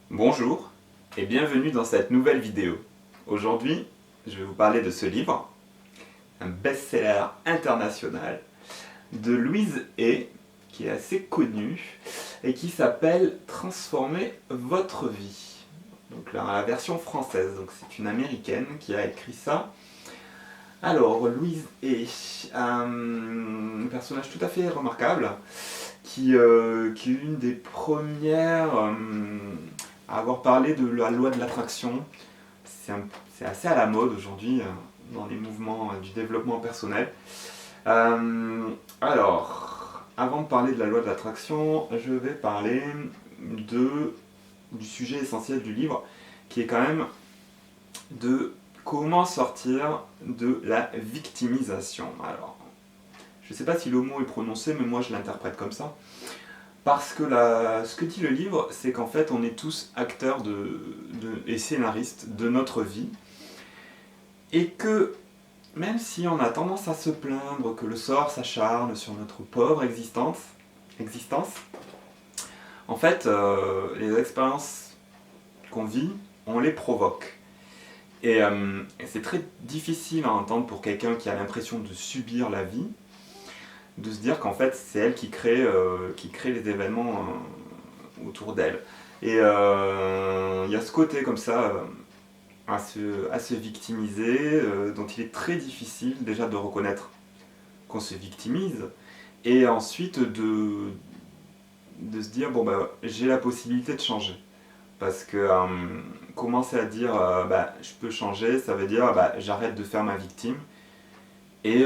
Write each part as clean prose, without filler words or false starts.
Bonjour et bienvenue dans cette nouvelle vidéo. Aujourd'hui, je vais vous parler de ce livre, un best-seller international de Louise Hay, qui est assez connu et qui s'appelle Transformer votre vie. Donc la version française, donc c'est une américaine qui a écrit ça. Alors, Louise Hay, un personnage tout à fait remarquable, qui est une des premières à avoir parlé de la loi de l'attraction. C'est assez à la mode aujourd'hui dans les mouvements du développement personnel. Alors, avant de parler de la loi de l'attraction, je vais parler du sujet essentiel du livre, qui est quand même de comment sortir de la victimisation. Alors, je ne sais pas si le mot est prononcé, mais moi je l'interprète comme ça. Parce que ce que dit le livre, c'est qu'en fait on est tous acteurs et scénaristes de notre vie. Et que même si on a tendance à se plaindre que le sort s'acharne sur notre pauvre existence, en fait les expériences qu'on vit, on les provoque. Et c'est très difficile à entendre pour quelqu'un qui a l'impression de subir la vie, de se dire qu'en fait c'est elle qui crée les événements autour d'elle. Et il y a ce côté comme ça à se victimiser, dont il est très difficile déjà de reconnaître qu'on se victimise, et ensuite de se dire bon bah j'ai la possibilité de changer. Parce que commencer à dire bah, je peux changer, ça veut dire bah, j'arrête de faire ma victime et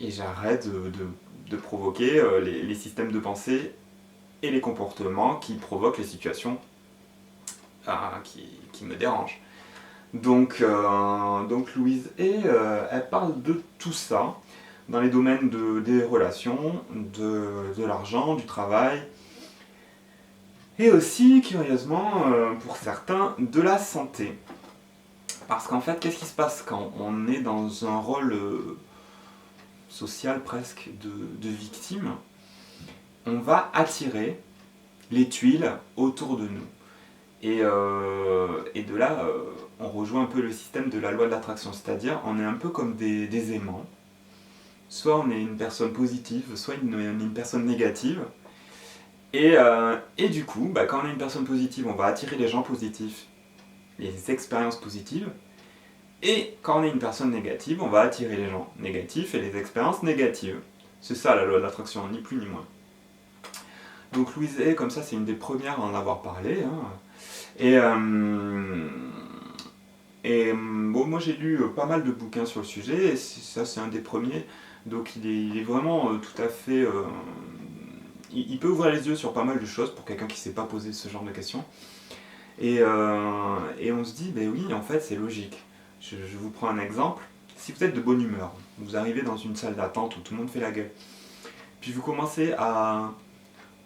j'arrête de provoquer les systèmes de pensée et les comportements qui provoquent les situations qui me dérangent. Donc Louise Hay, elle parle de tout ça dans les domaines des relations, de l'argent, du travail, et aussi, curieusement, pour certains, de la santé. Parce qu'en fait, qu'est-ce qui se passe quand on est dans un rôle social presque de victime? On va attirer les tuiles autour de nous. Et de là, on rejoint un peu le système de la loi de l'attraction, c'est-à-dire on est un peu comme des aimants. Soit on est une personne positive, soit on est une personne négative. Et du coup, bah, quand on est une personne positive, on va attirer les gens positifs, les expériences positives. Et quand on est une personne négative, on va attirer les gens négatifs et les expériences négatives. C'est ça la loi de l'attraction, ni plus ni moins. Donc Louise Hay, comme ça, c'est une des premières à en avoir parlé. Hein. Bon, moi j'ai lu pas mal de bouquins sur le sujet, et ça c'est un des premiers. Donc il est vraiment tout à fait... il peut ouvrir les yeux sur pas mal de choses pour quelqu'un qui ne s'est pas posé ce genre de questions. Et on se dit, ben oui, en fait, c'est logique. Je vous prends un exemple. Si vous êtes de bonne humeur, vous arrivez dans une salle d'attente où tout le monde fait la gueule, puis vous commencez à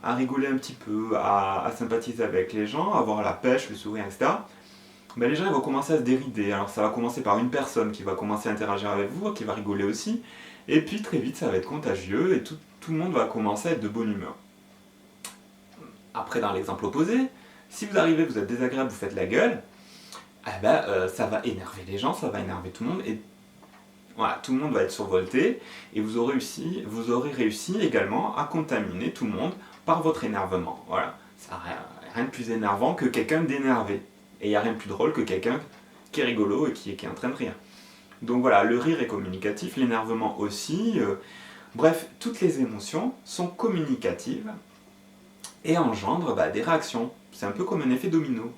rigoler un petit peu, à sympathiser avec les gens, à avoir la pêche, le sourire, etc., ben les gens ils vont commencer à se dérider. Alors ça va commencer par une personne qui va commencer à interagir avec vous, qui va rigoler aussi, et puis très vite ça va être contagieux, et tout le monde va commencer à être de bonne humeur. Après, dans l'exemple opposé, si vous arrivez, vous êtes désagréable, vous faites la gueule, eh ben, ça va énerver les gens, ça va énerver tout le monde, et voilà, tout le monde va être survolté, et vous aurez réussi également à contaminer tout le monde par votre énervement. Voilà, ça rien de plus énervant que quelqu'un d'énervé, et il n'y a rien de plus drôle que quelqu'un qui est rigolo et qui est en train de rire. Donc voilà, le rire est communicatif, l'énervement aussi, bref, toutes les émotions sont communicatives, et engendre des réactions. C'est un peu comme un effet domino.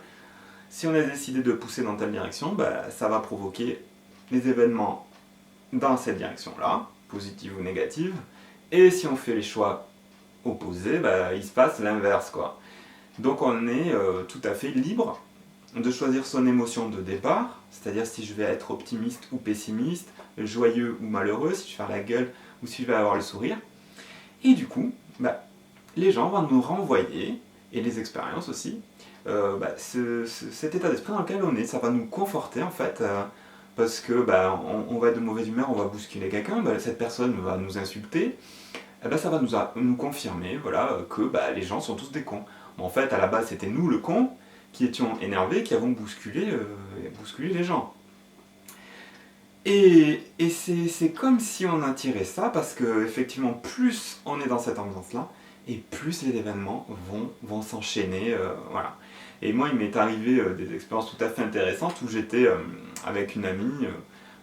Si on a décidé de pousser dans telle direction, ça va provoquer les événements dans cette direction-là, positive ou négative, et si on fait les choix opposés, il se passe l'inverse, quoi. Donc on est tout à fait libre de choisir son émotion de départ, c'est-à-dire si je vais être optimiste ou pessimiste, joyeux ou malheureux, si je vais faire la gueule ou si je vais avoir le sourire. Et du coup, les gens vont nous renvoyer, et les expériences aussi, cet état d'esprit dans lequel on est. Ça va nous conforter en fait, parce que bah, on va être de mauvaise humeur, on va bousculer quelqu'un, bah, cette personne va nous insulter, eh ben, ça va nous confirmer voilà, que bah, les gens sont tous des cons. Bon, en fait, à la base, c'était nous, le con, qui étions énervés, qui avons bousculé les gens. Et c'est comme si on attirait ça, parce que effectivement, plus on est dans cette ambiance-là, et plus les événements vont s'enchaîner. Voilà. Et moi, il m'est arrivé des expériences tout à fait intéressantes où j'étais avec une amie,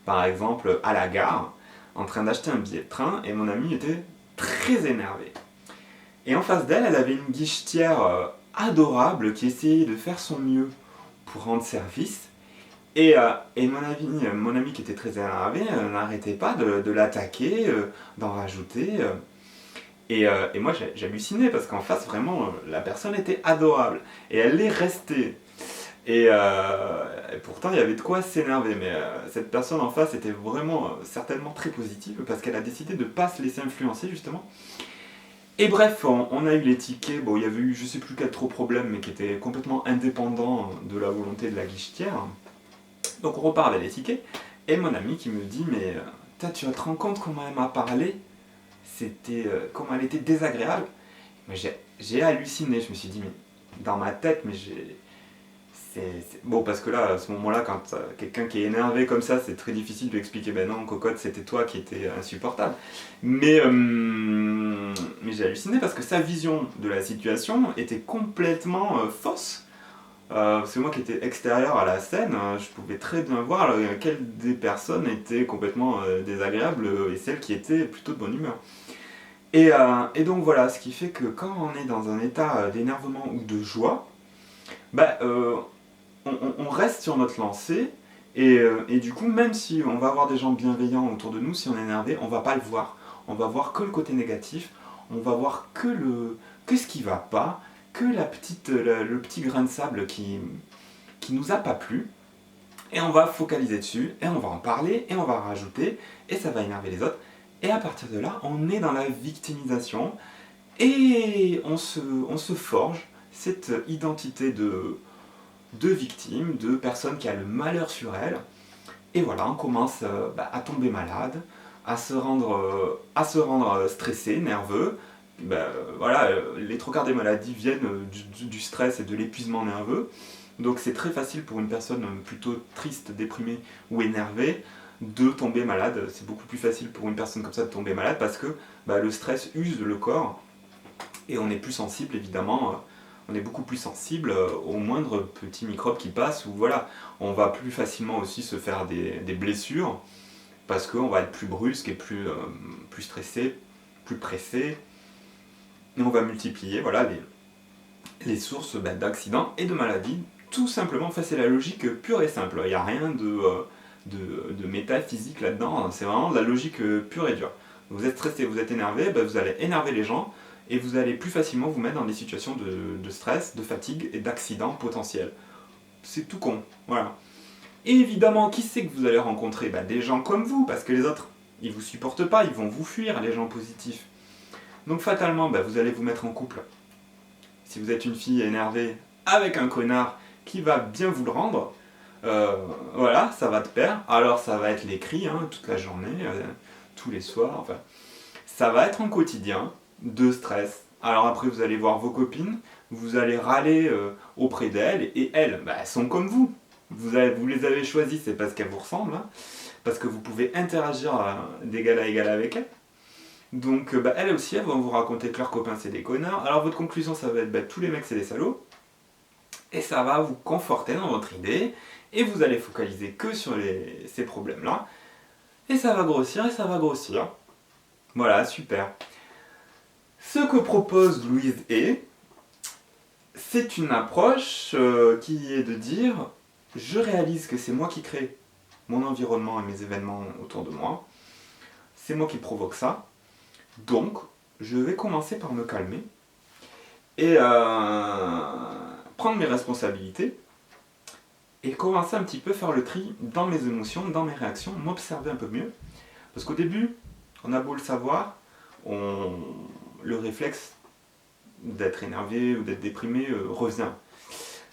par exemple, à la gare, en train d'acheter un billet de train, et mon amie était très énervée. Et en face d'elle, elle avait une guichetière adorable qui essayait de faire son mieux pour rendre service. Et mon ami qui était très énervé n'arrêtait pas de l'attaquer, d'en rajouter. Et moi j'hallucinais parce qu'en face vraiment la personne était adorable. Et elle l'est restée. Et pourtant il y avait de quoi s'énerver. Mais cette personne en face était vraiment certainement très positive parce qu'elle a décidé de ne pas se laisser influencer justement. Et bref, on a eu les tickets. Bon, il y avait eu je sais plus quel trop problème mais qui était complètement indépendant de la volonté de la guichetière. Donc on repart avec les tickets, et mon ami qui me dit mais tu te rends compte comment elle m'a parlé, comment elle était désagréable. Mais j'ai halluciné, je me suis dit mais dans ma tête mais bon parce que là à ce moment-là quand quelqu'un qui est énervé comme ça c'est très difficile de lui expliquer ben non cocotte c'était toi qui étais insupportable. Mais j'ai halluciné parce que sa vision de la situation était complètement fausse. C'est moi qui étais extérieur à la scène, je pouvais très bien voir quelle des personnes étaient complètement désagréables et celles qui étaient plutôt de bonne humeur. Et donc voilà, ce qui fait que quand on est dans un état d'énervement ou de joie, bah, on reste sur notre lancée et du coup même si on va avoir des gens bienveillants autour de nous, si on est énervé, on va pas le voir. On va voir que le côté négatif, on va voir que ce qui va pas, que le petit grain de sable qui nous a pas plu, et on va focaliser dessus, et on va en parler, et on va rajouter, et ça va énerver les autres. Et à partir de là, on est dans la victimisation, et on se forge cette identité de victime, de personne qui a le malheur sur elle, et voilà, on commence à tomber malade, à se rendre stressé, nerveux. Voilà, les trois quarts des maladies viennent du stress et de l'épuisement nerveux. Donc c'est très facile pour une personne plutôt triste, déprimée ou énervée de tomber malade. C'est beaucoup plus facile pour une personne comme ça de tomber malade parce que le stress use le corps et on est plus sensible évidemment. On est beaucoup plus sensible aux moindres petits microbes qui passent ou voilà, on va plus facilement aussi se faire des blessures parce qu'on va être plus brusque et plus stressé, plus pressé. Et on va multiplier voilà, les sources d'accidents et de maladies. Tout simplement, enfin, c'est la logique pure et simple. Il n'y a rien de métaphysique là-dedans. C'est vraiment de la logique pure et dure. Vous êtes stressé, vous êtes énervé, vous allez énerver les gens et vous allez plus facilement vous mettre dans des situations de stress, de fatigue et d'accidents potentiels. C'est tout con. Voilà. Et évidemment, qui c'est que vous allez rencontrer des gens comme vous, parce que les autres, ils vous supportent pas, ils vont vous fuir, les gens positifs. Donc fatalement, vous allez vous mettre en couple. Si vous êtes une fille énervée avec un connard qui va bien vous le rendre, voilà, ça va de pair. Alors ça va être les cris toute la journée, tous les soirs. Enfin, ça va être un quotidien de stress. Alors après, vous allez voir vos copines, vous allez râler auprès d'elles, et elles, elles sont comme vous. Vous les avez choisies, c'est parce qu'elles vous ressemblent, parce que vous pouvez interagir d'égal à égal avec elles. Donc elles aussi, elles vont vous raconter que leurs copains c'est des connards. Alors votre conclusion, ça va être tous les mecs c'est des salauds. Et ça va vous conforter dans votre idée, et vous allez focaliser que sur ces problèmes-là. Et ça va grossir, et ça va grossir. Voilà, super. Ce que propose Louise Hay, c'est une approche qui est de dire je réalise que c'est moi qui crée mon environnement et mes événements autour de moi. C'est moi qui provoque ça. Donc, je vais commencer par me calmer et prendre mes responsabilités et commencer un petit peu à faire le tri dans mes émotions, dans mes réactions, m'observer un peu mieux. Parce qu'au début, on a beau le savoir, le réflexe d'être énervé ou d'être déprimé revient.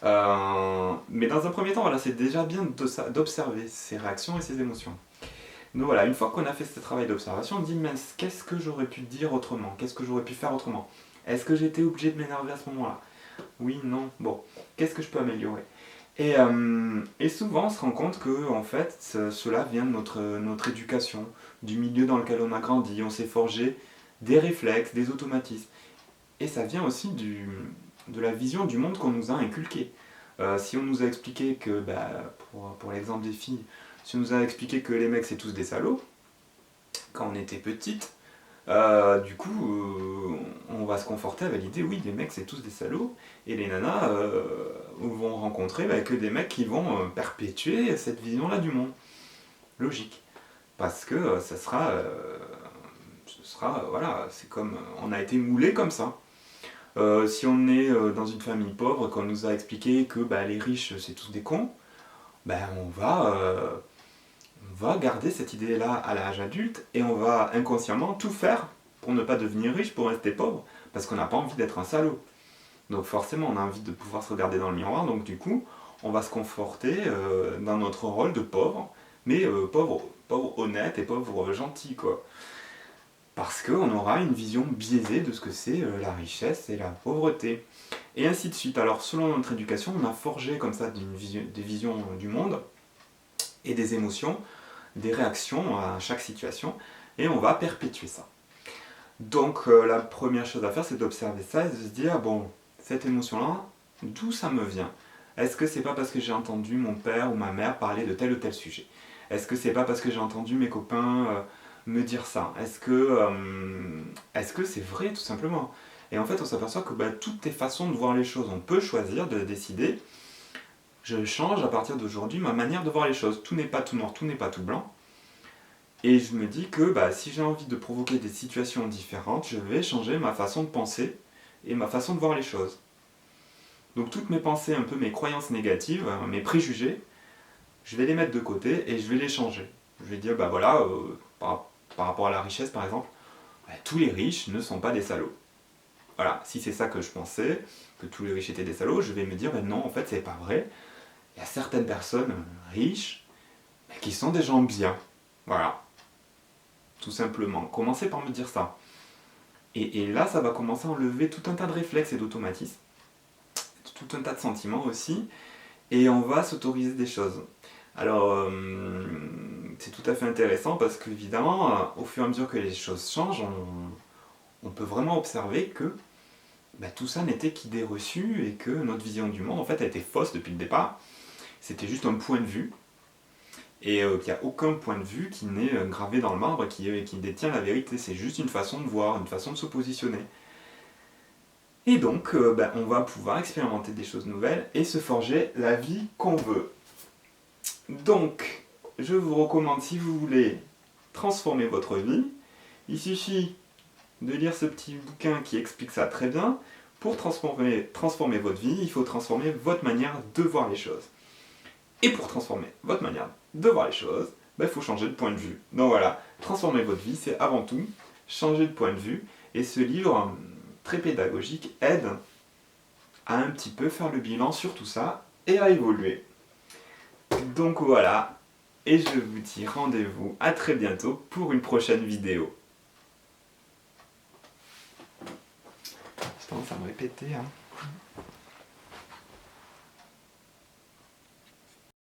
Mais dans un premier temps, voilà, c'est déjà bien d'observer ses réactions et ses émotions. Donc voilà, une fois qu'on a fait ce travail d'observation, on dit, mince, qu'est-ce que j'aurais pu dire autrement? Qu'est-ce que j'aurais pu faire autrement? Est-ce que j'étais obligé de m'énerver à ce moment-là? Oui, non, bon, qu'est-ce que je peux améliorer? Et souvent, on se rend compte que en fait, cela vient de notre éducation, du milieu dans lequel on a grandi, on s'est forgé des réflexes, des automatismes. Et ça vient aussi de la vision du monde qu'on nous a inculqué. Si on nous a expliqué que, pour l'exemple des filles, si on nous a expliqué que les mecs c'est tous des salauds, quand on était petite, du coup, on va se conforter avec l'idée, oui, les mecs c'est tous des salauds, et les nanas vont rencontrer que des mecs qui vont perpétuer cette vision-là du monde. Logique. Parce que voilà, c'est comme, on a été moulé comme ça. Si on est dans une famille pauvre, qu'on nous a expliqué que les riches c'est tous des cons, on va garder cette idée-là à l'âge adulte et on va inconsciemment tout faire pour ne pas devenir riche, pour rester pauvre, parce qu'on n'a pas envie d'être un salaud. Donc forcément, on a envie de pouvoir se regarder dans le miroir, donc du coup, on va se conforter dans notre rôle de pauvre, mais pauvre honnête et pauvre gentil, quoi. Parce qu'on aura une vision biaisée de ce que c'est la richesse et la pauvreté. Et ainsi de suite. Alors, selon notre éducation, on a forgé comme ça des visions du monde et des émotions, des réactions à chaque situation, et on va perpétuer ça. Donc la première chose à faire, c'est d'observer ça et de se dire, bon, cette émotion-là, d'où ça me vient? Est-ce que c'est pas parce que j'ai entendu mon père ou ma mère parler de tel ou tel sujet? Est-ce que c'est pas parce que j'ai entendu mes copains me dire ça? Est-ce que c'est vrai, tout simplement? Et en fait, on s'aperçoit que toutes les façons de voir les choses, on peut choisir de décider, je change à partir d'aujourd'hui ma manière de voir les choses. Tout n'est pas tout noir, tout n'est pas tout blanc. Et je me dis que si j'ai envie de provoquer des situations différentes, je vais changer ma façon de penser et ma façon de voir les choses. Donc toutes mes pensées, un peu mes croyances négatives, mes préjugés, je vais les mettre de côté et je vais les changer. Je vais dire, par rapport à la richesse par exemple, tous les riches ne sont pas des salauds. Voilà, si c'est ça que je pensais, que tous les riches étaient des salauds, je vais me dire, non, en fait c'est pas vrai. Il y a certaines personnes riches qui sont des gens bien. Voilà. Tout simplement. Commencez par me dire ça. Et là, ça va commencer à enlever tout un tas de réflexes et d'automatismes, tout un tas de sentiments aussi, et on va s'autoriser des choses. Alors, c'est tout à fait intéressant parce qu'évidemment, au fur et à mesure que les choses changent, on peut vraiment observer que tout ça n'était qu'idée reçue et que notre vision du monde, en fait, a été fausse depuis le départ. C'était juste un point de vue. Et qu'il n'y a aucun point de vue qui n'est gravé dans le marbre, qui détient la vérité. C'est juste une façon de voir, une façon de se positionner. Et donc, on va pouvoir expérimenter des choses nouvelles et se forger la vie qu'on veut. Donc, je vous recommande, si vous voulez transformer votre vie, il suffit de lire ce petit bouquin qui explique ça très bien. Pour transformer votre vie, il faut transformer votre manière de voir les choses. Et pour transformer votre manière de voir les choses, il faut changer de point de vue. Donc voilà, transformer votre vie, c'est avant tout changer de point de vue. Et ce livre, très pédagogique, aide à un petit peu faire le bilan sur tout ça et à évoluer. Donc voilà, et je vous dis rendez-vous à très bientôt pour une prochaine vidéo. Je pense à me répéter, hein.